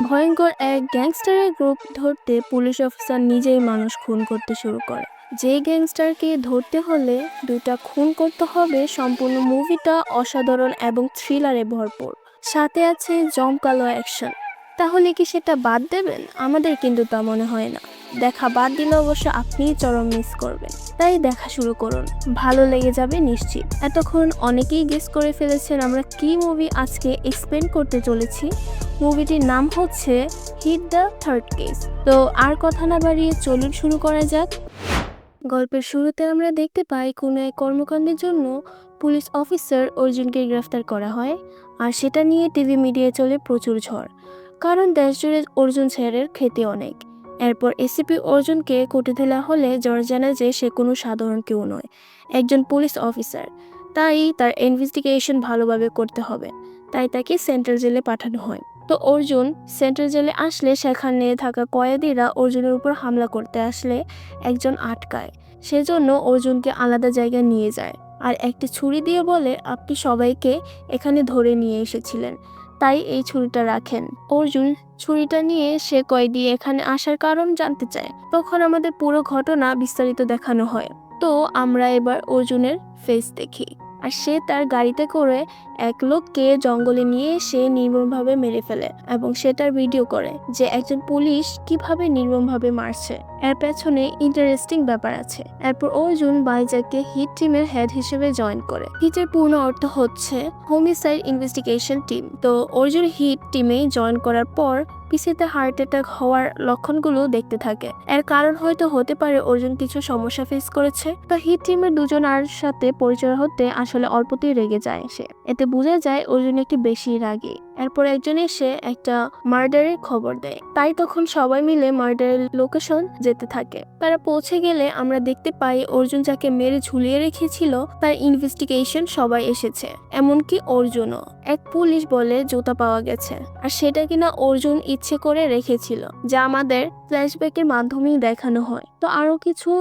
ভয়ঙ্কর এক গ্যাংস্টারের গ্রুপ ধরতে পুলিশ অফিসার নিজেই মানুষ খুন করতে শুরু করে। যে গ্যাংস্টারকে ধরতে হলে দুইটা খুন করতে হবে। সম্পূর্ণ মুভিটা অসাধারণ এবং থ্রিলারে ভরপুর, সাথে আছে জমকালো অ্যাকশন। তাহলে কি সেটা বাদ দেবেন? আমাদের কিন্তু তা মনে হয় না। দেখা বাদ দিলে অবশ্য আপনিই চরম মিস করবেন। তাই দেখা শুরু করুন, ভালো লেগে যাবে নিশ্চিত। এতক্ষণ অনেকেই গেস করে ফেলেছেন আমরা কি মুভি আজকে এক্সপ্লেন করতে চলেছি। মুভিটির নাম হচ্ছে হিট দ্য থার্ড কেস। তো আর কথা না বাড়িয়ে চলুন শুরু করা যাক। গল্পের শুরুতে আমরা দেখতে পাই কোনো এক কর্মকাণ্ডের জন্য পুলিশ অফিসার অর্জুনকে গ্রেফতার করা হয়, আর সেটা নিয়ে টিভি মিডিয়ায় চলে প্রচুর ঝড়। কারণ দেশ জুড়ে অর্জুন স্যারের খ্যাতি অনেক। এরপর এসিপি অর্জুনকে কোর্টে তোলা হলে জজ জানায় যে সে কোনো সাধারণ কেউ নয়, একজন পুলিশ অফিসার। তাই তার ইনভেস্টিগেশন ভালোভাবে করতে হবে। তাই তাকে সেন্ট্রাল জেলে পাঠানো হয়। তো অর্জুন সেন্ট্রাল জেলে আসলে সেখানে থাকা কয়েদিরা অর্জুনের উপর হামলা করতে আসলে একজন আটকায়। সেজন্য অর্জুনকে আলাদা জায়গায় নিয়ে যায় আর একটি ছুরি দিয়ে বলে, আপনি সবাইকে এখানে ধরে নিয়ে এসেছিলেন, তাই এই ছুরিটা রাখেন। অর্জুন ছুরিটা নিয়ে সে কয়েদি এখানে আসার কারণ জানতে চায়। তখন আমাদের পুরো ঘটনা বিস্তারিত দেখানো হয়। তো আমরা এবার অর্জুনের ফেস দেখি। আর সে তার গাড়িতে করে এক লোককে জঙ্গলে নিয়ে এসে নির্মমভাবে মেরে ফেলে এবং সেটার ভিডিও করে যে একজন পুলিশ কিভাবে নির্মমভাবে মারছে। এর পেছনে ইন্টারেস্টিং ব্যাপার আছে। এরপর অর্জুন বাইজাককে হিট টিমের হেড হিসেবে জয়েন করে। হিটের পূর্ণ অর্থ হচ্ছে হোমিসাইড ইনভেস্টিগেশন টিম। তো অর্জুন হিট টিমে জয়েন করার পর পিসিতে হার্ট অ্যাটাক হওয়ার লক্ষণগুলো দেখতে থাকে। এর কারণ হয়তো হতে পারে অর্জুন কিছু সমস্যা ফেস করেছে। তো হিট টিমের দুজন আর সাথে পরিচয় হতে আসলে অল্পতেই রেগে যায় সে। এতে বোঝা যায় অর্জুন একটি বেশি রাগী। এরপর একজন এসে একটা মার্ডারের খবর দেয়। তাই তখন সবাই মিলে মার্ডারের লোকেশন যেতে থাকে। তারা পৌঁছে গেলে আমরা দেখতে পাই অর্জুন যাকে মেরে ঝুলিয়ে রেখেছিল তার ইনভেস্টিগেশন সবাই এসেছে, এমনকি অর্জুনও। এক পুলিশ বলে জুতা পাওয়া গেছে, আর সেটা কিনা অর্জুন ইচ্ছে করে রেখেছিল, যা আমাদের ফ্ল্যাশব্যাকের মাধ্যমেই দেখানো হয়। তো আরো কিছু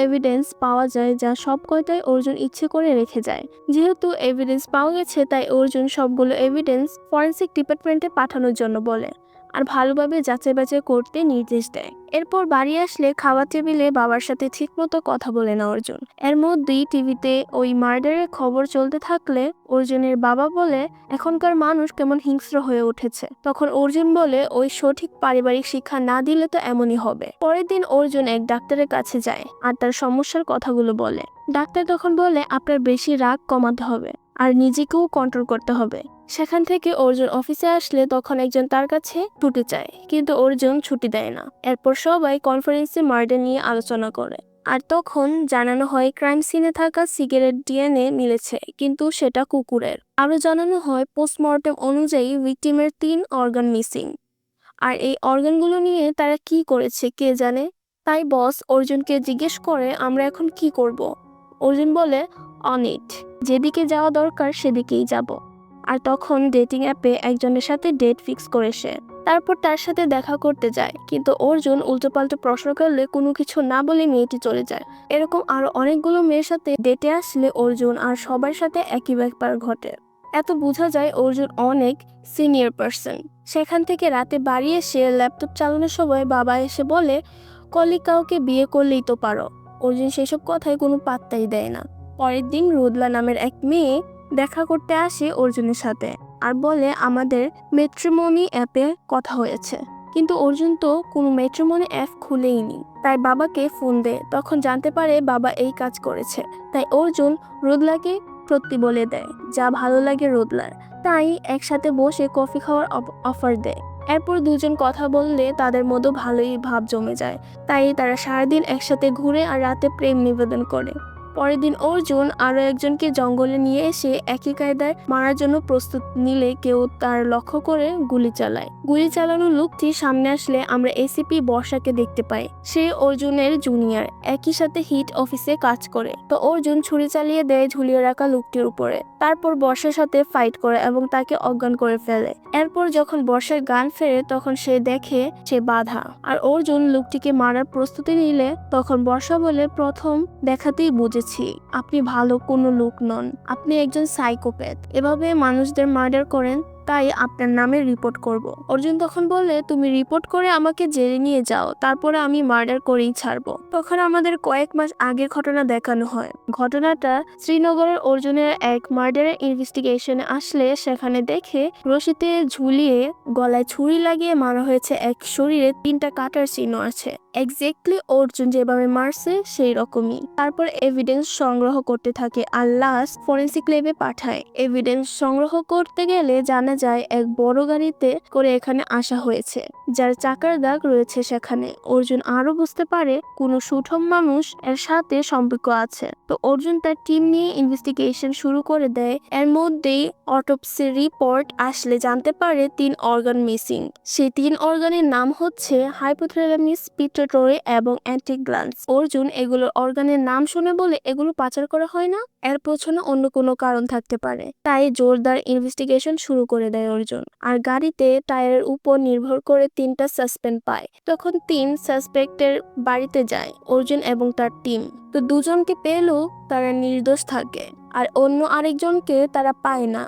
এভিডেন্স পাওয়া যায় যা সব কয়টাই অর্জুন ইচ্ছে করে রেখে যায়। যেহেতু এভিডেন্স পাওয়া গেছে তাই অর্জুন সবগুলো এভিডেন্স ফরেনসিক ডিপার্টমেন্টে পাঠানোর জন্য বলে আর ভালোভাবে যাচাই বাছাই করতে নির্দেশ দেয়। এরপর বাড়ি আসলে খাওয়া টেবিলে বাবার সাথে ঠিকমতো কথা বলে না অর্জুন। এর মধ্যেই টিভিতে ওই মার্ডারের খবর চলতে থাকলে অর্জুনের বাবা বলে, এখনকার মানুষ কেমন হিংস্র হয়ে উঠেছে। তখন অর্জুন বলে, ওই সঠিক পারিবারিক শিক্ষা না দিলে তো এমনই হবে। পরের দিন অর্জুন এক ডাক্তারের কাছে যায় আর তার সমস্যার কথাগুলো বলে। ডাক্তার তখন বলে, আপনার বেশি রাগ কমাতে হবে আর নিজেকেও কন্ট্রোল করতে হবে। সেখান থেকে অর্জুন অফিসে আসলে তখন একজন তার কাছে ছুটি চায়, কিন্তু অর্জুন ছুটি দেয় না। এরপর সবাই কনফারেন্সে মার্ডার নিয়ে আলোচনা করে। আর তখন জানানো হয় ক্রাইম সিনে থাকা সিগারেট ডিএনএ মিলেছে, কিন্তু সেটা কুকুরের। আরো জানানো হয় পোস্টমর্টেম অনুযায়ী ভিকটিমের 3 অর্গান মিসিং। আর এই অর্গানগুলো নিয়ে তারা কি করেছে কে জানে। তাই বস অর্জুনকে জিজ্ঞেস করে, আমরা এখন কি করব? অর্জুন বলে, অন ইট, যেদিকে যাওয়া দরকার সেদিকেই যাব। আর তখন ডেটিং অ্যাপে একজনের সাথে ডেট ফিক্স করে সে। তারপর তার সাথে দেখা করতে যায়, কিন্তু অর্জুন উল্টোপাল্টা প্রশ্ন করলে কোনো কিছু না বলে মেয়েটি চলে যায়। এরকম আরো অনেকগুলো মেয়ের সাথে ডেটে আসলে অর্জুন আর সবার সাথে একই ব্যাপার ঘটে। এত বোঝা যায় অর্জুন অনেক সিনিয়র পার্সন। সেখান থেকে রাতে বাড়ি এসে ল্যাপটপ চালানোর সময় বাবা এসে বলে, কলিগ কাউকে বিয়ে করলেই তো পারো। অর্জুন সেসব কথায় কোনো পাত্তাই দেয় না। পরের দিন রোদলা নামের এক মেয়ে দেখা করতে আসে অর্জুনের সাথে আর বলে, আমাদের ম্যাট্রিমনি অ্যাপে কথা হয়েছে। কিন্তু অর্জুন তো কোনো ম্যাট্রিমনি অ্যাপ খুলেইনি। তাই বাবাকে ফোন দেয়। তখন জানতে পারে বাবা এই কাজ করেছে। তাই অর্জুন রোদলাকে সত্যি বলে দেয়, যা ভালো লাগে রোদলার। তাই একসাথে বসে কফি খাওয়ার অফার দেয়। এরপর দুজন কথা বললে তাদের মধ্যে ভালোই ভাব জমে যায়। তাই তারা সারাদিন একসাথে ঘুরে আর রাতে প্রেম নিবেদন করে। পরের দিন অর্জুন আরো একজনকে জঙ্গলে নিয়ে এসে একই কায়দায় মারার জন্য প্রস্তুত নিলে কেউ তার লক্ষ্য করে গুলি চালায়। গুলি চালানো লোকটি সামনে আসলে আমরা এসিপি বর্ষাকে দেখতে পাই। সে অর্জুনের জুনিয়র, একই সাথে হিট অফিসে কাজ করে। তো অর্জুন ছুরি চালিয়ে দেয় ঝুলিয়ে রাখা লোকটির উপরে। তারপর বর্ষার সাথে ফাইট করে এবং তাকে অজ্ঞান করে ফেলে। এরপর যখন বর্ষার গান ফেরে তখন সে দেখে সে বাধা, আর অর্জুন লোকটিকে মারার প্রস্তুতি নিলে তখন বর্ষা বলে, প্রথম দেখাতেই বুঝেছি আপনি ভালো কোনো লোক নন, আপনি একজন সাইকোপ্যাথ। এভাবে মানুষদের মার্ডার করেন, তাই আপনার নামে রিপোর্ট করব। অর্জুন তখন বলে, তুমি রিপোর্ট করে আমাকে জেলে নিয়ে যাও, তারপরে আমি মার্ডার করেই ছাড়বো। তখন আমাদের কয়েক মাস আগের ঘটনা দেখানো হয়। ঘটনাটা শ্রীনগরের অর্জুনের এক মার্ডারের ইনভেস্টিগেশনে আসলে সেখানে দেখে রশিতে ঝুলিয়ে গলায় ছুরি লাগিয়ে মারা হয়েছে এক শরীরে 3টা কাটার চিহ্ন আছে। এক্স্যাক্টলি অর্জুন যেভাবে মারছে সেই রকমই। তারপর এভিডেন্স সংগ্রহ করতে থাকে আর লাস্ট ফরেন্সিক ল্যাবে পাঠায়। এভিডেন্স সংগ্রহ করতে গেলে জানা যায় এক বড় গাড়িতে করে এখানে আসা হয়েছে, যার চাকার দাগ রয়েছে সেখানে। অর্জুন আরো বুঝতে পারে কোনো সুঠম মানুষ এর সাথে সম্পর্ক আছে। তো অর্জুন তার টিম নিয়ে ইনভেস্টিগেশন শুরু করে দেয়। এর মধ্যেই অটোপসি রিপোর্ট আসলে জানতে পারে 3 অর্গান মিসিং। সেই 3 অর্গানের নাম হচ্ছে হাইপোথ্যালামিস, পিটুইটারি এবং অ্যান্টিগ্ল্যান্স। অর্জুন এগুলোর অর্গানের নাম শুনে বলে, এগুলো পাচার করা হয় না? এর পেছনে অন্য কোনো কারণ থাকতে পারে। তাই জোরদার ইনভেস্টিগেশন শুরু করে দেয় অর্জুন। আর গাড়িতে টায়ারের উপর নির্ভর করে 3টা সাসপেক্ট পায়। তখন 3 সাসপেক্টের বাড়িতে যায় অর্জুন এবং তার টিম। তো দুজনকে পেলেও তারা নির্দোষ থাকে, আর অন্য আরেকজনকে তারা পায় না।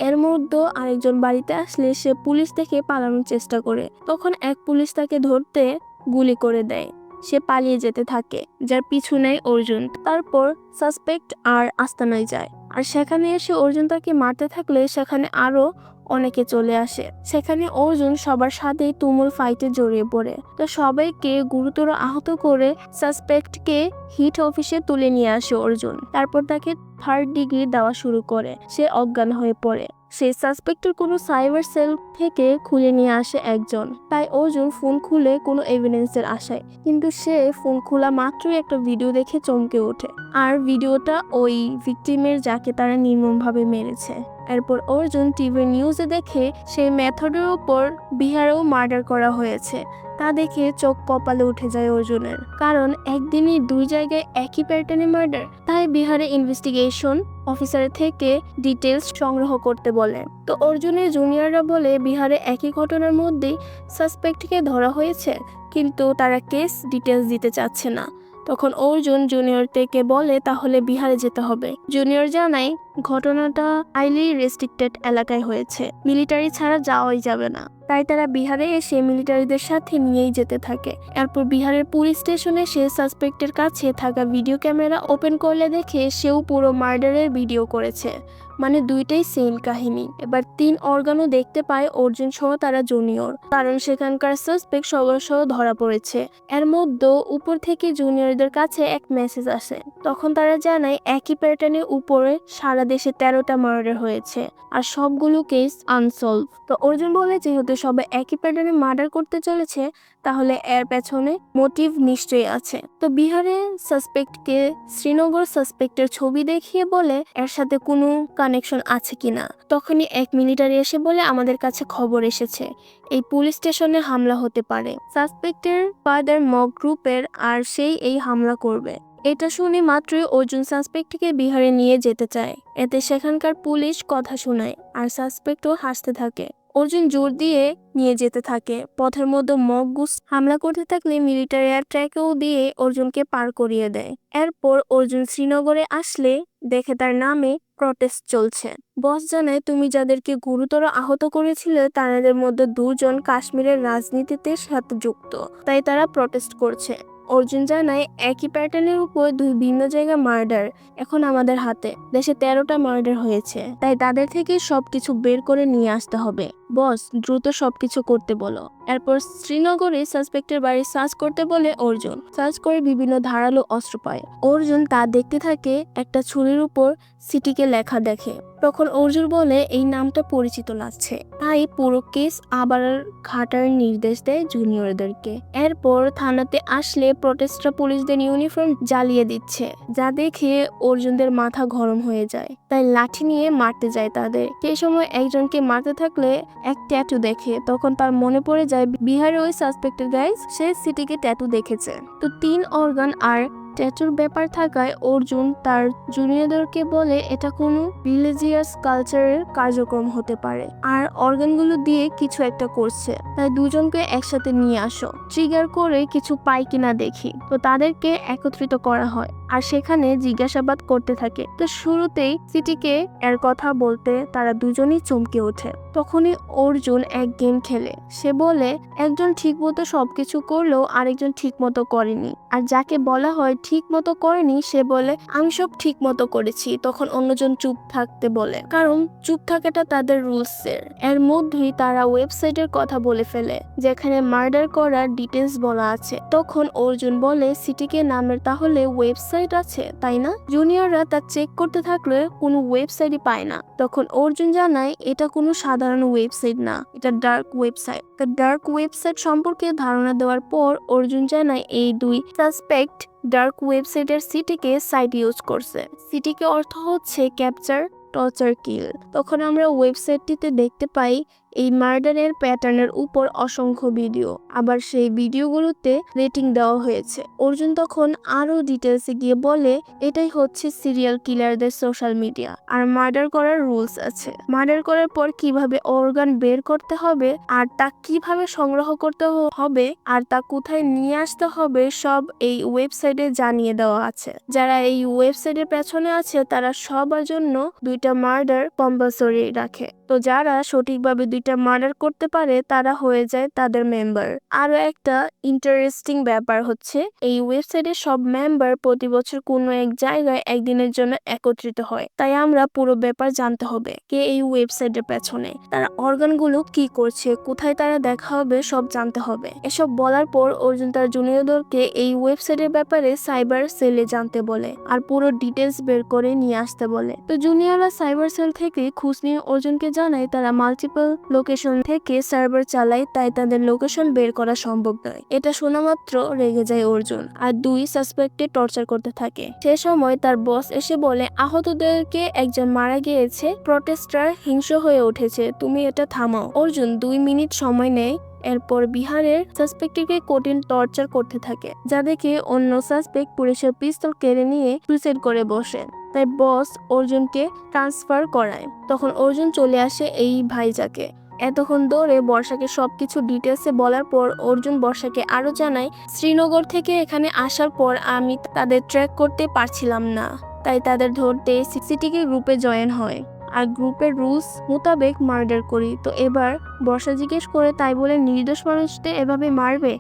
এর মধ্যে আরেকজন বাড়িতে আসলে সে পুলিশ থেকে পালানোর চেষ্টা করে। তখন এক পুলিশ তাকে ধরতে গুলি করে দেয়। সে পালিয়ে যেতে থাকে, যার পিছু নেয় অর্জুন। তারপর সাসপেক্ট আর আস্তানায় যায়, আর সেখানে এসে অর্জুন তাকে মারতে থাকলে সেখানে আরো অনেকে চলে আসে। সেখানে অর্জুন সবার সাথে তুমুল ফাইটে জড়িয়ে পড়ে। তো সবাইকে গুরুতর আহত করে সাসপেক্টকে হিট অফিসে তুলে নিয়ে আসে অর্জুন। তারপর তাকে 3rd ডিগ্রি দেওয়া শুরু করে। সে অজ্ঞান হয়ে পড়ে। সেই সাসপেক্টের কোনো সাইবার সেল থেকে খুলে নিয়ে আসে একজন। তাই অর্জুন ফোন খুলে কোনো এভিডেন্সের আশায়, কিন্তু সে ফোন খোলা মাত্রই একটা ভিডিও দেখে চমকে ওঠে। আর ভিডিওটা ওই ভিকটিমের, যাকে তারা নির্মমভাবে মেরেছে। এরপর অর্জুন টিভির নিউজে দেখে সেই মেথডের উপর বিহারেও মার্ডার করা হয়েছে। তা দেখে চোখ কপালে উঠে যায় অর্জুনের, কারণ একদিনই 2 জায়গায় একই প্যাটার্নে মার্ডার। তাই বিহারে ইনভেস্টিগেশন অফিসার থেকে ডিটেলস সংগ্রহ করতে বলে। তো অর্জুনের জুনিয়ররা বলে বিহারে একই ঘটনার মধ্যেই সাসপেক্টকে ধরা হয়েছে, কিন্তু তারা কেস ডিটেলস দিতে চাচ্ছে না। তখন অর্জুন জুনিয়র থেকে বলে তাহলে বিহারে যেতে হবে। জুনিয়র জানায় ঘটনাটা হাইলি রেস্ট্রিক্টেড এলাকায় হয়েছে, মিলিটারি ছাড়া যাওয়াই যাবে না। তাই তারা বিহারে এসে মিলিটারিদের সাথে নিয়েই যেতে থাকে। এরপর বিহারের পুলিশ স্টেশনে সে সাসপেক্টের কাছে থাকা ভিডিও ক্যামেরা ওপেন করলে দেখে সেও পুরো মার্ডারের ভিডিও করেছে। মানে দুইটাই সেম কাহিনী। এবার 3 অর্গানও দেখতে পায় অর্জুন সহ তারা জুনিয়র, কারণ সেখানকার সাসপেক্ট সবার সহ ধরা পড়েছে। এর মধ্যে উপর থেকে জুনিয়রদের কাছে এক মেসেজ আসে। তখন তারা জানায় একই প্যাটার্নের উপরে সারা দেশে 13টা মার্ডার হয়েছে, আর সবগুলো কেস আনসলভ। তো অর্জুন বলে, যেহেতু সবাই একই প্যাটার্নে মার্ডার করতে চলেছে, তাহলে এর পেছনে মোটিভ নিশ্চয়ই আছে। তো বিহারে সাসপেক্টকে শ্রীনগর সাসপেক্টের ছবি দেখিয়ে বলে এর সাথে কোনো কানেকশন আছে কিনা। তখনই এক মিলিটারি এসে বলে, আমাদের কাছে খবর এসেছে এই পুলিশ স্টেশনে হামলা হতে পারে। সাসপেক্টের ফাদার মক গ্রুপের, আর সেই এই হামলা করবে। এটা শুনে মাত্রই অর্জুন সাসপেক্টকে বিহারে নিয়ে যেতে চায়। এতে সেখানকার পুলিশ কথা শোনায়, আর সাসপেক্টও হাসতে থাকে। অর্জুন জোর দিয়ে নিয়ে যেতে থাকে। পথের মধ্যে মক গুস হামলা করতে থাকলে মিলিটারি এয়ার ট্র্যাকেও দিয়ে অর্জুনকে পার করিয়ে দেয়। এরপর অর্জুন শ্রীনগরে আসলে দেখে তার নামে প্রটেস্ট চলছে। বস জানায়, তুমি যাদেরকে গুরুতর আহত করেছিলে তাদের মধ্যে 2 জন কাশ্মীরের রাজনীতিতে সাথে যুক্ত, তাই তারা প্রটেস্ট করছে। অর্জুন জানায়, একই প্যাটার্নের উপর 2 ভিন্ন জায়গা মার্ডার এখন আমাদের হাতে। দেশে 13টা মার্ডার হয়েছে, তাই তাদের থেকে সবকিছু বের করে নিয়ে আসতে হবে। বস, দ্রুত সবকিছু করতে বলো। এরপর শ্রীনগরে সাসপেক্টের বাড়ি সার্চ করতে বলে অর্জুন। সার্চ করে বিভিন্ন ধারালো অস্ত্র পায়। অর্জুন তা দেখতে থাকে। একটা ছুরির উপর সিটিকে লেখা দেখে। তখন অর্জুন বলে, এই নামটা পরিচিত লাগছে। তাই পুরো কেস আবার ঘাটার নির্দেশ দেয় জুনিয়রদেরকে। এরপর থানাতে আসলে প্রটেস্টরা পুলিশদের ইউনিফর্ম জ্বালিয়ে দিচ্ছে, যা দেখে অর্জুনদের মাথা গরম হয়ে যায়। তাই লাঠি নিয়ে মারতে যায় তাদের। সেই সময় একজনকে মারতে থাকলে এক ট্যাটু দেখে। তখন তার মনে পড়ে যায় বিহারে ওই সাসপেক্টেড গাইজ সে সিটিকে ট্যাটু দেখেছে। তো 3 অর্গান আর ট্যাটুর ব্যাপার থাকায় অর্জুন তার জুনিয়রদেরকে বলে এটা কোনো রিলিজিয়াস কালচারের কার্যক্রম হতে পারে, আর অর্গানগুলো দিয়ে কিছু একটা করছে। তাই দুজনকে একসাথে নিয়ে আসো, ট্রিগার করে কিছু পাই কিনা দেখি। তো তাদেরকে একত্রিত করা হয়। আর সেখানে জিজ্ঞাসাবাদ করতে থাকে। তো শুরুতেই সিটিকে এর কথা বলতে তারা দুজনেই চমকে ওঠে। তখনই অর্জুন এক গেম খেলে। সে বলে একজন ঠিক মতো সবকিছু করলেও আরেকজন ঠিক মতো করেনি, আর যাকে বলা হয় ঠিক মতো করেনি সে বলে আমি সব ঠিক মতো করেছি। তখন অন্যজন চুপ থাকতে বলে, কারণ চুপ থাকাটা তাদের রুলস এর মধ্যেই তারা ওয়েবসাইটের কথা বলে ফেলে যেখানে মার্ডার করার ডিটেলস বলা আছে। তখন অর্জুন বলে সিটিকে নামের তাহলে ওয়েবসাইট আছে তাই না? জুনিয়ররা তা চেক করতে থাকলে কোনো ওয়েবসাইটই পায় না। তখন অর্জুন জানায় এটা কোনো সাধারণ ওয়েবসাইট না, এটা ডার্ক ওয়েবসাইট। তা ডার্ক ওয়েবসাইট সম্পর্কে ধারণা দেওয়ার পর অর্জুন জানায় এই দুই সাসপেক্ট ডার্ক ওয়েবসাইটের সিটিকে সাইট ইউজ করছে। সিটিকে অর্থ হচ্ছে ক্যাপচার, টর্চার, কিল। তখন আমরা ওয়েবসাইটটিতে দেখতে পাই এই মার্ডারের প্যাটার্নের উপর অসংখ্য ভিডিও, আবার সেই ভিডিওগুলোতে রেটিং দেওয়া হয়েছে। অর্জুন তখন আরো ডিটেলসে গিয়ে বলে এটাই হচ্ছে সিরিয়াল কিলারদের সোশ্যাল মিডিয়া, আর মার্ডার করার রুলস আছে। মার্ডার করার পর কিভাবে অর্গান বের করতে হবে, আর তা কিভাবে সংগ্রহ করতে হবে, আর তা কোথায় নিয়ে আসতে হবে সব এই ওয়েবসাইটে জানিয়ে দেওয়া আছে। যারা এই ওয়েবসাইটের পেছনে আছে তারা সবার জন্য দুইটা মার্ডার কম্পালসরি রাখে। তো যারা সঠিকভাবে দুইটা মার্ডার করতে পারে তারা হয়ে যায় তাদের মেম্বার। আরো একটা ইন্টারেস্টিং ব্যাপার হচ্ছে এই ওয়েবসাইটের সব মেম্বার প্রতি বছর কোনো এক জায়গায় একদিনের জন্য একত্রিত হয়। তাই আমরা পুরো ব্যাপার জানতে হবে কে এই ওয়েবসাইটের পেছনে, তারা অর্গানগুলো কি করছে, কোথায় তারা দেখা হবে সব জানতে হবে। এসব বলার পর অর্জুন তার জুনিয়রদেরকে এই ওয়েবসাইটের ব্যাপারে সাইবার সেলে জানতে বলে আর পুরো ডিটেলস বের করে নিয়ে আসতে বলে। তো জুনিয়ররা সাইবার সেল থেকে খোঁজ নিয়ে অর্জুনকে জানায় তারা মাল্টিপল লোকেশন থেকে সার্ভার চালায়, তাই তাদের লোকেশন বের করা সম্ভব নয়। এটা শোনা মাত্র রেগে যায় অর্জুন আর দুই সাসপেক্টে টর্চার করতে থাকে। সে সময় তার বস এসে বলে আহতদেরকে একজন মারা গিয়েছে, প্রটেস্টার হিংস্র হয়ে উঠেছে, তুমি এটা থামাও। অর্জুন 2 মিনিট সময় নেয়। এরপর বিহারের সাসপেক্টকে কঠিন টর্চার করতে থাকে, যা দেখে অন্য সাসপেক্ট পুলিশের পিস্তল কেড়ে নিয়ে সুইসাইড করে বসে। তাই বস অর্জুনকে ট্রান্সফার করায়। তখন অর্জুন চলে আসে এই ভাইজাকে। এতক্ষণ ধরে বর্ষাকে সবকিছু ডিটেলসে বলার পর অর্জুন বর্ষাকে আরো জানায় শ্রীনগর থেকে এখানে আসার পর আমি তাদের ট্র্যাক করতে পারছিলাম না, তাই তাদের ধরতে সিটিকে গ্রুপে জয়েন হয় আর গ্রুপের রুলস মোতাবেক মার্ডার করি। তো এবার বর্ষা জিজ্ঞেস করে তাই বলে নির্দোষ মানুষদের এভাবে মারবে?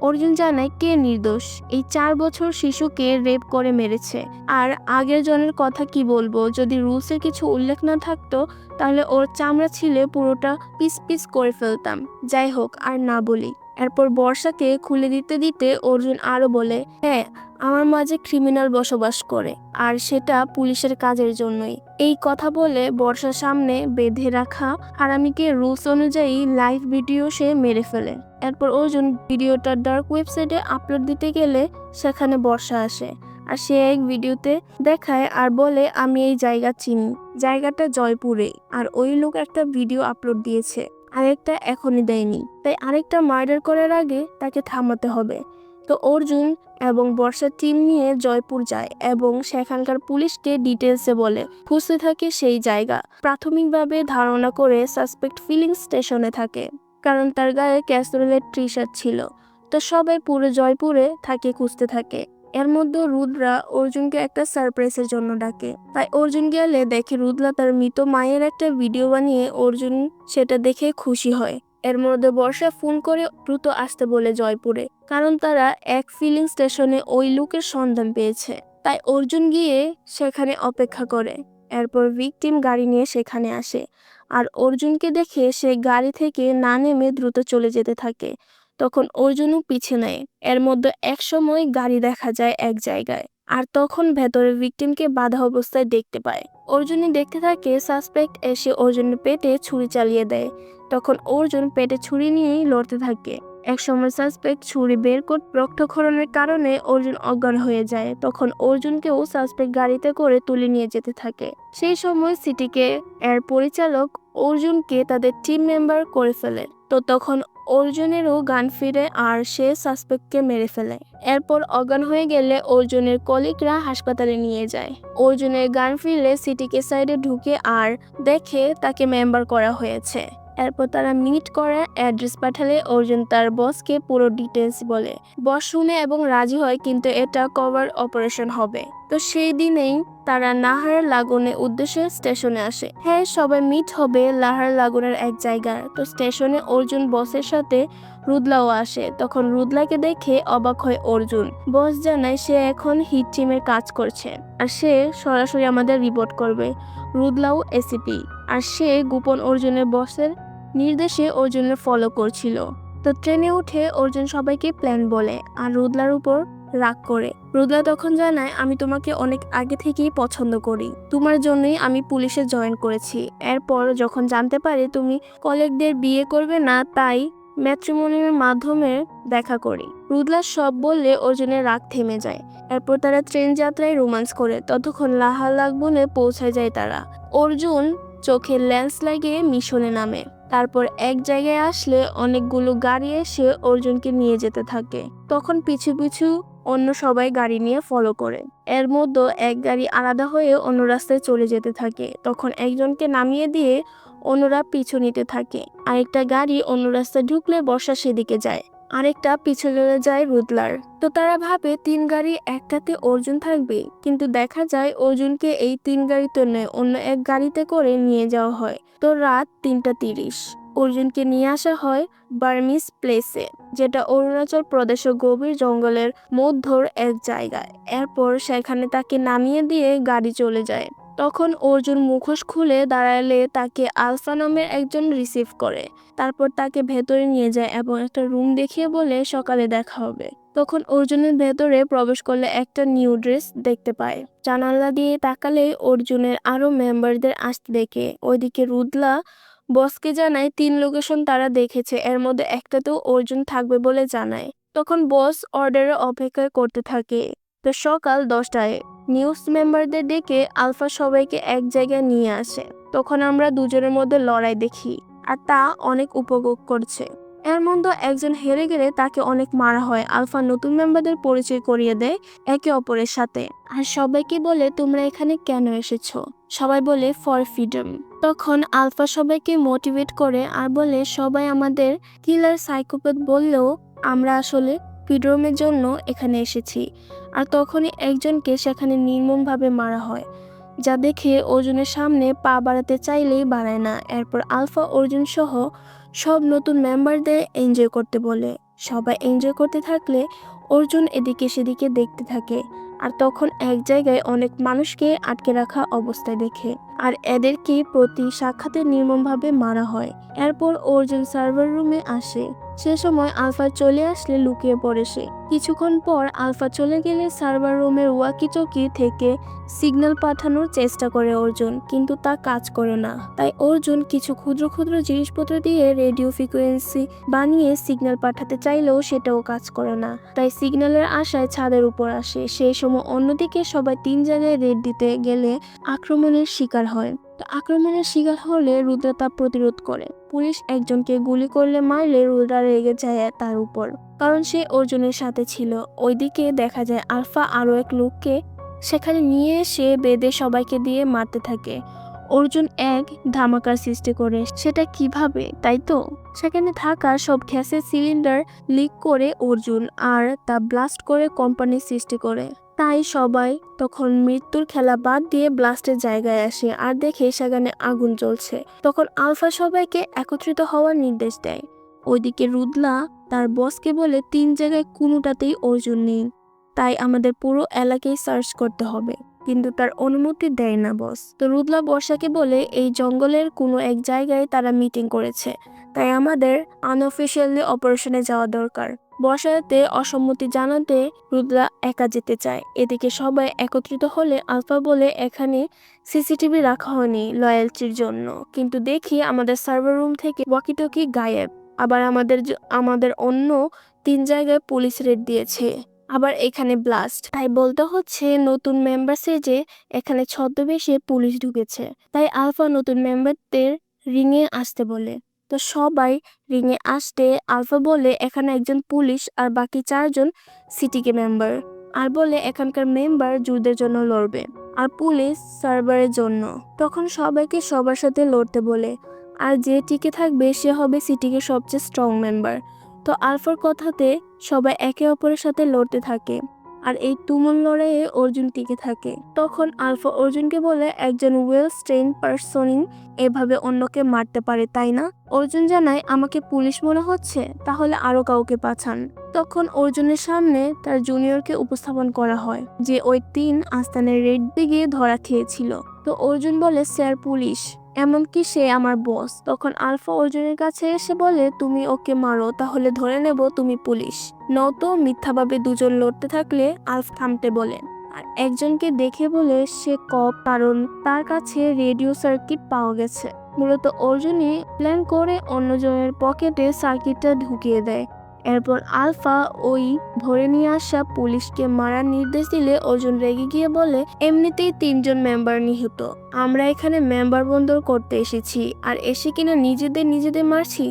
অর্জুন জানায় কে নির্দোষ? এই 4 বছর শিশুকে রেপ করে মেরেছে। আর আগের জনের কথা কি বলবো, যদি রুলসের কিছু উল্লেখ না থাকতো তাহলে ওর চামড়া ছিলে পুরোটা পিস পিস করে ফেলতাম। যাই হোক আর না বলি। এরপর বর্ষাকে খুলে দিতে দিতে অর্জুন আরো বলে হ্যাঁ আমার মাঝে ক্রিমিনাল বসবাস করে, আর সেটা পুলিশের কাজের জন্যই। এই কথা বলে বর্ষার সামনে বেঁধে রাখা হারামিকে রুলস অনুযায়ী লাইভ ভিডিও সে মেরে ফেলে। এরপর অর্জুন ভিডিওটা ডার্ক ওয়েবসাইটে আপলোড দিতে গেলে সেখানে বর্ষা আসে আর সে এক ভিডিওতে দেখায় আর বলে আমি এই জায়গা চিনি, জায়গাটা জয়পুরে, আর ওই লোক একটা ভিডিও আপলোড দিয়েছে, আরেকটা এখনই দেয়নি, তাই আরেকটা মার্ডার করার আগে তাকে থামাতে হবে। তো অর্জুন এবং বর্ষার টিম নিয়ে জয়পুর যায় এবং সেখানকার পুলিশকে ডিটেলসে বলে খুঁজতে থাকে সেই জায়গা। প্রাথমিকভাবে ধারণা করে সাসপেক্ট ফিলিং স্টেশনে থাকে, কারণ তার গায়ে ক্যাসরোলের টি শার্ট ছিল। তো সবাই পুরো জয়পুরে থাকে খুঁজতে থাকে। এর মধ্যে রুদ্রা অর্জুনকে একটা সারপ্রাইজের জন্য ডাকে, তাই অর্জুন গেলে দেখে রুদ্রা তার মৃত মায়ের একটা ভিডিও বানিয়ে অর্জুন সেটা দেখে খুশি হয়। এর মধ্যে বর্ষা ফোন করে দ্রুত আসতে বলে জয়পুরে, কারণ তারা এক ফিলিং স্টেশনে ওই লোকের সন্ধান পেয়েছে। তাই অর্জুন গিয়ে সেখানে অপেক্ষা করে। এরপর ভিকটিম গাড়ি নিয়ে সেখানে আসে আর অর্জুনকে দেখে সে গাড়ি থেকে না নেমে দ্রুত চলে যেতে থাকে। তখন অর্জুনও পিছে নেয়। এর মধ্যে এক সময় গাড়ি দেখা যায় এক জায়গায়, আর তখন ভেতরে ভিকটিমকে বাধা অবস্থায় দেখতে পায়। অর্জুনই দেখতে থাকে সাসপেক্ট এসে অর্জুনের পেটে ছুরি চালিয়ে দেয়। তখন অর্জুন পেটে ছুরি নিয়েই লড়তে থাকে। এক সময় সাসপেক্ট ছুরি বের করে রক্তক্ষরণের কারণে অর্জুন অজ্ঞান হয়ে যায়। তখন অর্জুনকেও সাসপেক্ট গাড়িতে করে তুলে নিয়ে যেতে থাকে। সেই সময় সিটিকে এর পরিচালক অর্জুনকে তাদের টিম মেম্বার করে ফেলে। তো তখন অর্জুনেরও গান ফিরে আর সে সাসপেক্টকে মেরে ফেলে। এরপর অজ্ঞান হয়ে গেলে অর্জুনের কলিগরা হাসপাতালে নিয়ে যায়। অর্জুনের গান ফিরলে সিটিকে সাইডে ঢুকে আর দেখে তাকে মেম্বার করা হয়েছে। এরপর তারা মিট করে অ্যাড্রেস পাঠালে অর্জুন তার বসকে পুরো ডিটেলস বলে। বস শুনে এবং রাজি হয়, কিন্তু এটা কভার অপারেশন হবে। তো সেই দিনেই তারা নাহার লাগুনের উদ্দেশ্যে স্টেশনে আসে। হ্যাঁ, সবাই মিট হবে নাহার লাগুনের এক জায়গায়। তো স্টেশনে অর্জুন বসের সাথে রুদলাও আসে। তখন রুদলাকে দেখে অবাক হয় অর্জুন। বস জানায় সে এখন হিট টিমের কাজ করছে আর সে সরাসরি আমাদের রিপোর্ট করবে। রুদলাও এসিপি, আর সে গোপন অর্জুনের বসের নির্দেশে অর্জুনের ফলো করছিল। তো ট্রেনে উঠে অর্জুন সবাইকে প্ল্যান বলে আর রুদলার উপর রাগ করে। রুদলা তখন জানায়, আমি তোমাকে অনেক আগে থেকেই পছন্দ করি, তোমার জন্যই আমি পুলিশে জয়েন করেছি। এরপর যখন জানতে পারি তুমি কলিগদের বিয়ে করবে না, তাই ম্যাট্রিমোনির মাধ্যমে দেখা করি। রুদলা সব বললে অর্জুনের রাগ থেমে যায়। এরপর তারা ট্রেন যাত্রায় রোমান্স করে। ততক্ষণ লাহার লাগবনে পৌঁছায় যায় তারা। অর্জুন চোখে লেন্স লাগিয়ে মিশনে নামে। তারপর এক জায়গায় আসলে অনেকগুলো গাড়ি এসে অর্জুনকে নিয়ে যেতে থাকে। তখন পিছু পিছু অন্য সবাই গাড়ি নিয়ে ফলো করে। এর মধ্যে এক গাড়ি আলাদা হয়ে অন্য রাস্তায় চলে যেতে থাকে। তখন একজনকে নামিয়ে দিয়ে অন্যরা পিছু নিতে থাকে। আরেকটা গাড়ি অন্য রাস্তায় ঢুকলে বর্ষা সেদিকে যায়, আরেকটা পিছনে যায় রুদলার। তো তারা ভাবে 3 গাড়ি একটাতে অর্জুন থাকবে, কিন্তু দেখা যায় অর্জুনকে এই 3 গাড়িতে নয়, অন্য এক গাড়িতে করে নিয়ে যাওয়া হয়। তো রাত 3:30 অর্জুনকে নিয়ে আসা হয় বার্মিস প্লেসে, যেটা অরুণাচল প্রদেশের গভীর জঙ্গলের মধ্যর এক জায়গায়। এরপর সেখানে তাকে নামিয়ে দিয়ে গাড়ি চলে যায়। তখন অর্জুন মুখোশ খুলে দাঁড়ালে তাকে আলফা নামের একজন রিসিভ করে। তারপর তাকে ভেতরে নিয়ে যায় এবং একটা রুম দেখিয়ে বলে সকালে দেখা হবে। তখন অর্জুনের ভেতরে প্রবেশ করলে একটা নিউ ড্রেস দেখতে পায়। জানালা দিয়ে তাকালে অর্জুনের আরো মেম্বারদের আসতে দেখে। ওইদিকে রুদলা বসকে জানায় 3 লোকেশন তারা দেখেছে, এর মধ্যে একটাতেও অর্জুন থাকবে বলে জানায়। তখন বস অর্ডারের অপেক্ষা করতে থাকে। তো সকাল 10টায় নিউজ মেম্বারদের ডেকে আলফা সবাইকে এক জায়গায় নিয়ে আসে। তখন আমরা দুজনের মধ্যে লড়াই দেখি, আর তা অনেক উপভোগ করছে। এর মধ্যে একজন হেরে গেলে তাকে অনেক মারা হয়। আলফা নতুন মেম্বারদের পরিচয় করিয়ে দেয় একে অপরের সাথে, আর সবাইকে বলে তোমরা এখানে কেন এসেছো। সবাই বলে ফর ফ্রিডম। তখন আলফা সবাইকে মোটিভেট করে আর বলে সবাই আমাদের কিলার সাইকোপ্যাথ বললেও আমরা আসলে ফ্রিডমের জন্য এখানে এসেছি। আর তখনই একজনকে সেখানে নির্মমভাবে মারা হয়, যা দেখে অর্জুনের সামনে পা বাড়াতে চাইলেই বাড়ায় না। এরপর আলফা অর্জুন সহ সব নতুন মেম্বারদের এনজয় করতে বলে। সবাই এনজয় করতে থাকলে অর্জুন এদিকে সেদিকে দেখতে থাকে, আর তখন এক জায়গায় অনেক মানুষকে আটকে রাখা অবস্থায় দেখে, আর এদেরকে প্রতি সাক্ষাতে নির্মমভাবে মারা হয়। এরপর অর্জুন সার্ভার রুমে আসে। সে সময় আলফা চলে আসলে লুকিয়ে পড়ে সে। কিছুক্ষণ পর আলফা চলে গেলে সার্ভার রুমের ওয়াকি চকি থেকে সিগন্যাল পাঠানোর চেষ্টা করে অর্জুন, কিন্তু তা কাজ করে না। তাই অর্জুন কিছু ক্ষুদ্র ক্ষুদ্র জিনিসপত্র দিয়ে রেডিও ফ্রিকোয়েন্সি বানিয়ে সিগন্যাল পাঠাতে চাইলেও সেটাও কাজ করে না। তাই সিগন্যালের আশায় ছাদের উপর আসে। সেই সময় অন্যদিকে সবাই 3 জায়গায় রেড দিতে গেলে আক্রমণের শিকার হয়। তো আক্রমণের শিকার হলে রুদ্রা তা প্রতিরোধ করে। পুলিশ একজনকে গুলি করলে মারলে রুদ্রা রেগে যায় তার উপর, কারণ সে অর্জুনের সাথে ছিল। ওইদিকে দেখা যায় আলফা আরো এক লোককে সেখানে নিয়ে এসে বেঁধে সবাইকে দিয়ে মারতে থাকে। অর্জুন এক ধামাকার সৃষ্টি করে। সেটা কিভাবে, তাই তো? সেখানে থাকা সব গ্যাসের সিলিন্ডার লিক করে অর্জুন, আর তা ব্লাস্ট করে কোম্পানির সৃষ্টি করে। তাই সবাই তখন মৃত্যুর খেলা বাদ দিয়ে ব্লাস্টের জায়গায় আসে আর দেখে সেখানে আগুন জ্বলছে। তখন আলফা সবাইকে একত্রিত হওয়ার নির্দেশ দেয়। ওইদিকে রুদলা তার বসকে বলে 3 জায়গায় কোনোটাতেই অর্জুন নেই, তাই আমাদের পুরো এলাকায় সার্চ করতে হবে, কিন্তু তার অনুমতি দেয় না বস। তো রুদলা বর্ষাকে বলে এই জঙ্গলের কোনো এক জায়গায় তারা মিটিং করেছে, তাই আমাদের আনঅফিসিয়ালি অপারেশনে যাওয়া দরকার। বর্ষাতে অসম্মতি জানাতে রুদলা একা যেতে চায়। এদিকে সবাই একত্রিত হলে আলফা বলে এখানে সিসিটিভি রাখা হয়নি লয়্যালটির জন্য, কিন্তু দেখি আমাদের সার্ভার রুম থেকে ওয়াকিটকি গায়েব। আবার আমাদের অন্য 3 জায়গায় পুলিশ রেড দিয়েছে, আবার এখানে ব্লাস্ট। তাই বলতে হচ্ছে নতুন মেম্বার সেজে এখানে ছদ্মবেশে পুলিশ ঢুকেছে। তাই আলফা নতুন মেম্বারদের রিংয়ে আসতে বলে। তো সবাই রিংয়ে আসতে আলফা বলে এখানে একজন পুলিশ আর বাকি 4 জন সিটিকে মেম্বার, আর বলে এখানকার মেম্বার যুদ্ধের জন্য লড়বে আর পুলিশ সার্ভারের জন্য। তখন সবাইকে সবার সাথে লড়তে বলে। আর যে টিকে থাকবে সে হবে সিটিকে সবচেয়ে স্ট্রং মেম্বার। তো আলফার কথাতে সবাই একে অপরের সাথে লড়তে থাকে আর এই তুমুল লড়াইয়ে অর্জুন টিকে থাকে। তখন আলফা অর্জুনকে বলে, একজন ওয়েল ট্রেইন পারসন এভাবে অন্যকে মারতে পারে তাই না? অর্জুন জানায়, আমাকে পুলিশ মনে হচ্ছে, তাহলে আরো কাউকে পাঠান। তখন অর্জুনের সামনে তার জুনিয়রকে উপস্থাপন করা হয়, যে ওই 3 আস্তানের রেড দিকে ধরা খেয়েছিল। তো অর্জুন বলে, স্যার পুলিশ, এমনকি সে আমার বস। তখন আলফা অর্জুনের কাছে এসে বলে, তুমি ওকে মারো, তাহলে ধরে নেব তুমি পুলিশ। নয়তো মিথ্যাভাবে দুজন লড়তে থাকলে আলফা থামতে বলে আর একজনকে দেখে বলে সে কপ, কারণ তার কাছে রেডিও সার্কিট পাওয়া গেছে। মূলত অর্জুনই প্ল্যান করে অন্যজনের পকেটে সার্কিটটা ঢুকিয়ে দেয়। এরপর আলফা ওই ধরে নিয়ে আসা পুলিশকে মারার নির্দেশ দিলে অর্জুন রেগে গিয়ে বলে, এমনিতেই 3 জন মেম্বার নিহত, আমরা এখানে মেম্বার বন্দর করতে এসেছি, আর এসে কিনা নিজেদের মারছি,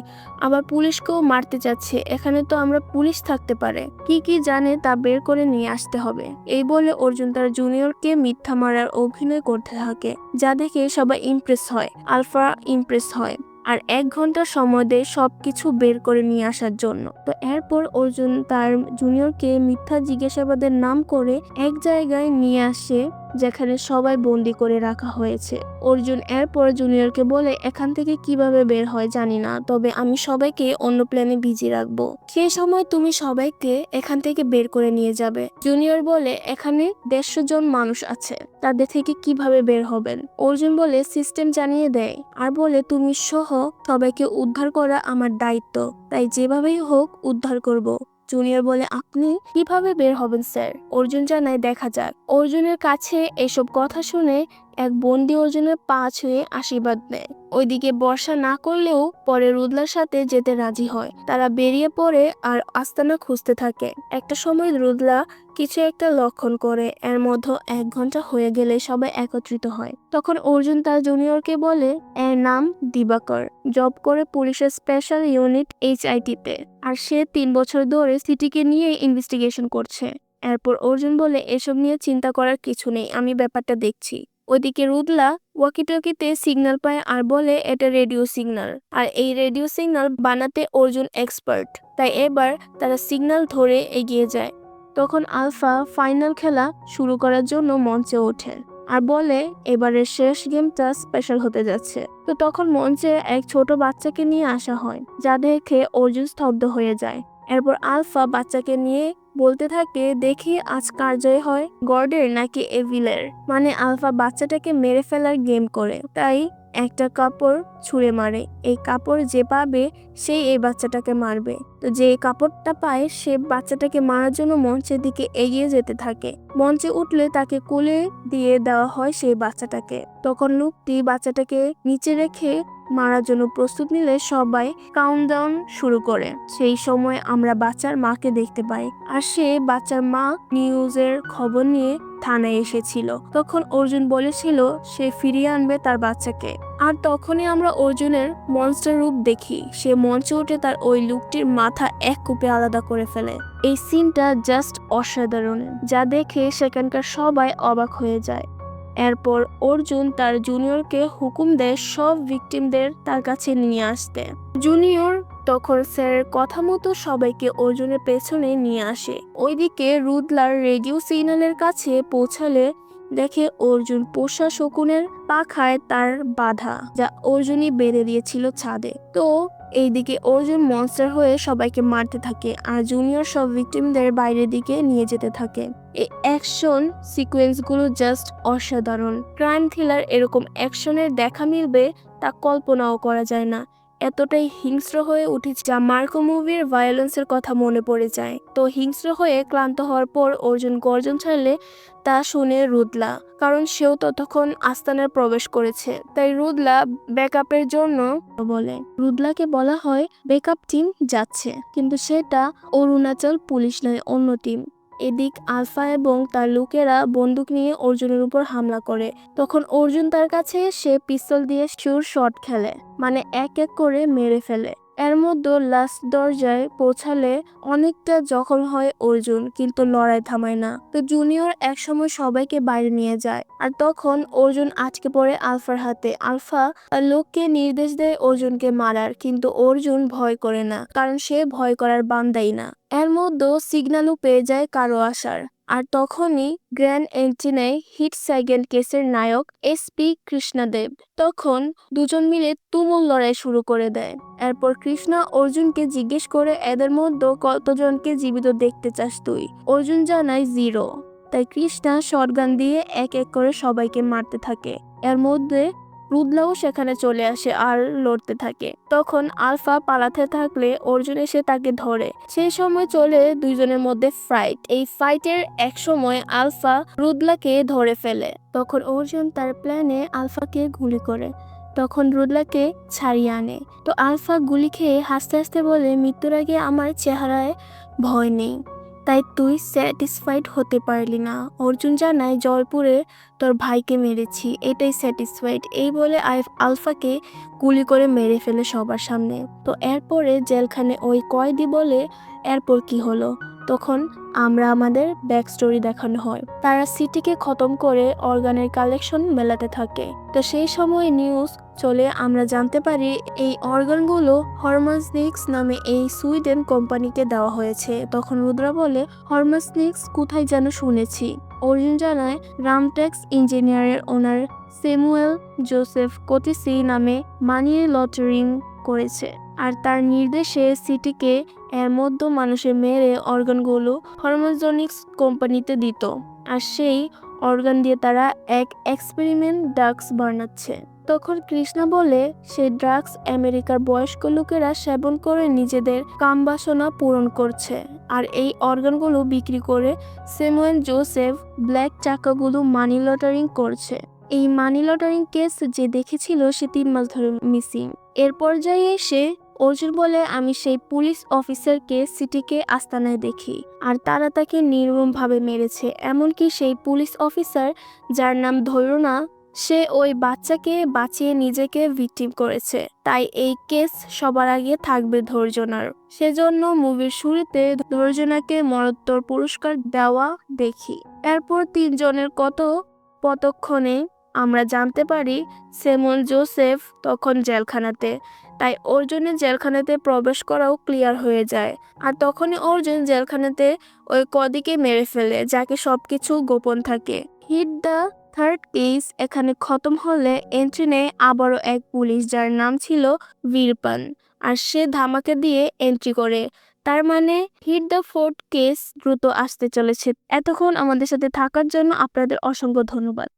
আবার পুলিশকেও মারতে চাচ্ছে। এখানে তো আমরা পুলিশ থাকতে পারে, কি জানে তা বের করে নিয়ে আসতে হবে। এই বলে অর্জুন তার জুনিয়রকে মিথ্যা মারার অভিনয় করতে থাকে, যা দেখে সবাই ইমপ্রেস হয়। আলফা ইমপ্রেস হয় আর 1 ঘন্টা সময় দেয় সবকিছু বের করে নিয়ে আসার জন্য। তো এরপর অর্জুন তার জুনিয়রকে মিথ্যা জিজ্ঞাসাবাদের নাম করে এক জায়গায় নিয়ে আসে যেখানে সবাই বন্দি করে রাখা হয়েছে। অর্জুন এরপর জুনিয়রকে বলে, এখান থেকে কিভাবে বের হয় জানি না, তবে আমি সবাইকে অন্য প্ল্যানে ভিজিয়ে রাখবো, সেই সময় তুমি সবাইকে এখান থেকে বের করে নিয়ে যাবে। জুনিয়র বলে, এখানে 150 জন মানুষ আছে, তাদের থেকে কিভাবে বের হবেন? অর্জুন বলে, সিস্টেম জানিয়ে দেয় আর বলে, তুমি সহ সবাইকে উদ্ধার করা আমার দায়িত্ব, তাই যেভাবেই হোক উদ্ধার করব। জুনিয়র বলে, আপনি কিভাবে বের হবেন স্যার? অর্জুন জানায়, দেখা যাক। অর্জুনের কাছে এসব কথা শুনে এক বন্দি অর্জুনের পা ছুঁয়ে আশীর্বাদ নেয়। ওইদিকে বর্ষা না করলেও পরে রুদলার সাথে যেতে রাজি হয়। তারা বেরিয়ে পড়ে আর আস্তানা খুঁজতে থাকে। একটা সময় রুদলা কিছু একটা লক্ষণ করে, এর মধ্যে 1 ঘন্টা হয়ে গেলে সবাই একত্রিত হয়। তখন অর্জুন তার জুনিয়রকে বলে, এর নাম দিবাকর, জব করে পুলিশের স্পেশাল ইউনিট HIT-তে, আর সে 3 বছর ধরে সিটিকে নিয়ে ইনভেস্টিগেশন করছে। এরপর অর্জুন বলে, এসব নিয়ে চিন্তা করার কিছু নেই, আমি ব্যাপারটা দেখছি। ওইদিকে রুদলা ওয়াকিটকিতে সিগন্যাল পায় আর বলে, এটা রেডিও সিগন্যাল, আর এই রেডিও সিগন্যাল বানাতে অর্জুন এক্সপার্ট, তাই এবার তারা সিগন্যাল ধরে এগিয়ে যায়। তখন আলফা ফাইনাল খেলা শুরু করার জন্য মঞ্চে ওঠে আর বলে, এবারের শেষ গেমটা স্পেশাল হতে যাচ্ছে। তো তখন মঞ্চে এক ছোট বাচ্চাকে নিয়ে আসা হয়, যা দেখে অর্জুন স্তব্ধ হয়ে যায়। এরপর আলফা বাচ্চাকে নিয়ে বলতে থাকে, দেখি আজ কার জয় হয়, গডের নাকি এভিলের। মানে আলফা বাচ্চাটাকে মেরে ফেলার গেম করে, তাই একটা কাপড় ছুঁড়ে মারে। এই কাপড় যে পাবে সেই এই বাচ্চাটাকে মারবে। তো যে কাপড়টা পায় সে বাচ্চাটাকে মারার জন্য মঞ্চের দিকে এগিয়ে যেতে থাকে। মঞ্চে উঠলে তাকে কোলে দিয়ে দেওয়া হয় সেই বাচ্চাটাকে। তখন লোকটি বাচ্চাটাকে নিচে রেখে মারার জন্য প্রস্তুত নিলে সবাই কাউন্টডাউন শুরু করে। সেই সময় আমরা বাচ্চার মাকে দেখতে পাই, আর সে বাচ্চার মা নিউজের খবর নিয়ে থানায় এসেছিল। তখন অর্জুন বলেছিল সে ফিরিয়ে আনবে তার বাচ্চাকে। আর তখনই আমরা অর্জুনের মনস্টার রূপ দেখি, সে মঞ্চে উঠে তার ওই লোকটির মাথা এক কূপে আলাদা করে ফেলে। এই সিনটা জাস্ট অসাধারণ, যা দেখে সেখানকার সবাই অবাক হয়ে যায়। এরপর অর্জুন তার জুনিয়রকে হুকুম দেয় সব ভিকটিমদের তার কাছে নিয়ে আসতে। জুনিয়র তখন স্যারের কথা মতো সবাইকে অর্জুনের পেছনে নিয়ে আসে। ওইদিকে রুদলার রেডিও সিগন্যালের কাছে পৌঁছালে দেখে অর্জুন পোষা শকুনের পাখায় তার বাধা, যা অর্জুনই বেঁধে দিয়েছিল ছাদে। তো এইদিকে অর্জুন মনস্টার হয়ে সবাইকে মারতে থাকে আর জুনিয়র সব ভিকটিমদের বাইরের দিকে নিয়ে যেতে থাকে। এই অ্যাকশন সিকোয়েন্সগুলো জাস্ট অসাধারণ। ক্রাইম থ্রিলার এরকম অ্যাকশনের দেখা মিলবে তা কল্পনাও করা যায় না। এতটাই হিংস্র হয়ে উঠেছে যা মার্কো মুভির ভায়োলেন্সের কথা মনে পড়ে যায়। তো হিংস্র হয়ে ক্লান্ত হওয়ার পর অর্জুন গর্জন ছাড়লে তা শুনে রুদলা, কারণ সেও ততক্ষণ আস্তানায় প্রবেশ করেছে, তাই রুদলা ব্যাকআপের জন্য বলে। রুদলাকে বলা হয় ব্যাকআপ টিম যাচ্ছে, কিন্তু সেটা অরুণাচল পুলিশ নয়, অন্য টিম। এদিক আলফা এবং তার লোকেরা বন্দুক নিয়ে অর্জুনের উপর হামলা করে। তখন অর্জুন তার কাছে সে পিস্তল দিয়ে শিওর শট খেলে, মানে এক এক করে মেরে ফেলে। এর মধ্যে লাস্ট দরজায় পৌঁছালে অনেকটা জখম হয় অর্জুন, কিন্তু লড়াই থামায় না। তো জুনিয়র একসময় সবাইকে বাইরে নিয়ে যায়, আর তখন অর্জুন আটকে পড়ে আলফার হাতে। আলফা লোককে নির্দেশ দেয় অর্জুনকে মারার, কিন্তু অর্জুন ভয় করে না, কারণ সে ভয় করার বান্দাই না। এর মধ্যে সিগন্যালও পেয়ে যায় কারো আসার, আর তখনই গ্র্যান্ড এন্ট্রি নেয় হিট সেকেন্ড কেসের নায়ক এসপি কৃষ্ণাদেব। তখন দুজন মিলে তুমুল লড়াই শুরু করে দেয়। এরপর কৃষ্ণা অর্জুনকে জিজ্ঞেস করে, এদের মধ্যে কতজনকে জীবিত দেখতে চাস তুই? অর্জুন জানায় 0। তাই কৃষ্ণা শটগান দিয়ে এক এক করে সবাইকে মারতে থাকে। এর মধ্যে রুদ্রাও সেখানে চলে আসে আর লড়তে থাকে। তখন আলফা পালাতে থাকলে অর্জুন এসে তাকে ধরে। সেই সময় চলে দুইজনের মধ্যে ফাইট। এই ফাইটের এক সময় আলফা রুদ্রাকে ধরে ফেলে। তখন অর্জুন তার প্ল্যানে আলফাকে গুলি করে। তখন রুদ্রাকে ছাড়িয়ে আনে। তো আলফা গুলি খেয়ে হাসতে হাসতে বলে, মৃত্যুর আগে আমার চেহারায় ভয় নেই, তাই তুই স্যাটিসফাইড হতে পারলি না। অর্জুন জানায়, জয়পুরে তোর ভাইকে মেরেছি, এটাই স্যাটিসফাইড। এই বলে আলফাকে গুলি করে মেরে ফেলে সবার সামনে। তো এরপরে জেলখানে ওই কয়েদি বলে, এরপর কি হলো? তখন আমরা আমাদের ব্যাক স্টোরি দেখানো হয়। তারা সিটিকে খতম করে অর্গানের কালেকশন মেলাতে থাকে। তো সেই সময় নিউজ চলে, আমরা জানতে পারি এই অর্গানগুলো হরমাসনিক্স নামে এই সুইডেন কোম্পানিকে দেওয়া হয়েছে। তখন রুদ্রা বলে, হরমাসনিক্স কোথায় যেন শুনেছি। অর্জুন জানায়, রামটেক্স ইঞ্জিনিয়ারের ওনার স্যামুয়েল জোসেফ কোটিসি নামে মানি লন্ডারিং করেছে, আর তার নির্দেশে সিটিকে এর মধ্যে মানুষের মেরে অর্গানগুলো হরমাসনিক্স কোম্পানিতে দিত, আর সেই অর্গান দিয়ে তারা এক এক্সপেরিমেন্ট ড্রাগস বানাচ্ছে। তখন কৃষ্ণা বলে, সেই ড্রাগস আমেরিকার বয়স্ক লোকেরা সেবন করে নিজেদের কামবাসনা পূরণ করছে, আর এই অর্গানগুলো বিক্রি করে স্যামুয়েল জোসেফ ব্ল্যাক টাকাগুলো মানি লন্ডারিং করছে। এই মানি লন্ডারিং কেস যে দেখেছিল সে 3 মাস ধরে মিসিং। এর পর্যায়ে এসে অর্জুন বলে, আমি সেই পুলিশ অফিসারকে সিটিকে আস্তানায় দেখি, আর তারা তাকে নির্মমভাবে মেরেছে। এমনকি সেই পুলিশ অফিসার যার নাম ধৈর্যনা, সে ওই বাচ্চাকে বাঁচিয়ে নিজেকে ভিকটিম করেছে। তাই এই কেস সবার আগে থাকবে ধৈর্যনার। সেজন্য মুভির শুরুতে ধৈর্যনাকে মরণোত্তর পুরস্কার দেওয়া দেখি। এরপর 3 জনের কতক্ষণে আমরা জানতে পারি স্যামুয়েল জোসেফ তখন জেলখানাতে। তাই অর্জুনের জেলখানাতে প্রবেশ করাও ক্লিয়ার হয়ে যায়। আর তখনই অর্জুন জেলখানাতে ওই কদিকে মেরে ফেলে, যাকে সবকিছু গোপন থাকে। হিট দ্য থার্ড কেস এখানে খতম হলে এন্ট্রি নেয় আবারও এক পুলিশ, যার নাম ছিল বীরপান, আর সে ধামাকা দিয়ে এন্ট্রি করে। তার মানে হিট দ্য ফোর্থ কেস দ্রুত আসতে চলেছে। এতক্ষণ আমাদের সাথে থাকার জন্য আপনাদের অসংখ্য ধন্যবাদ।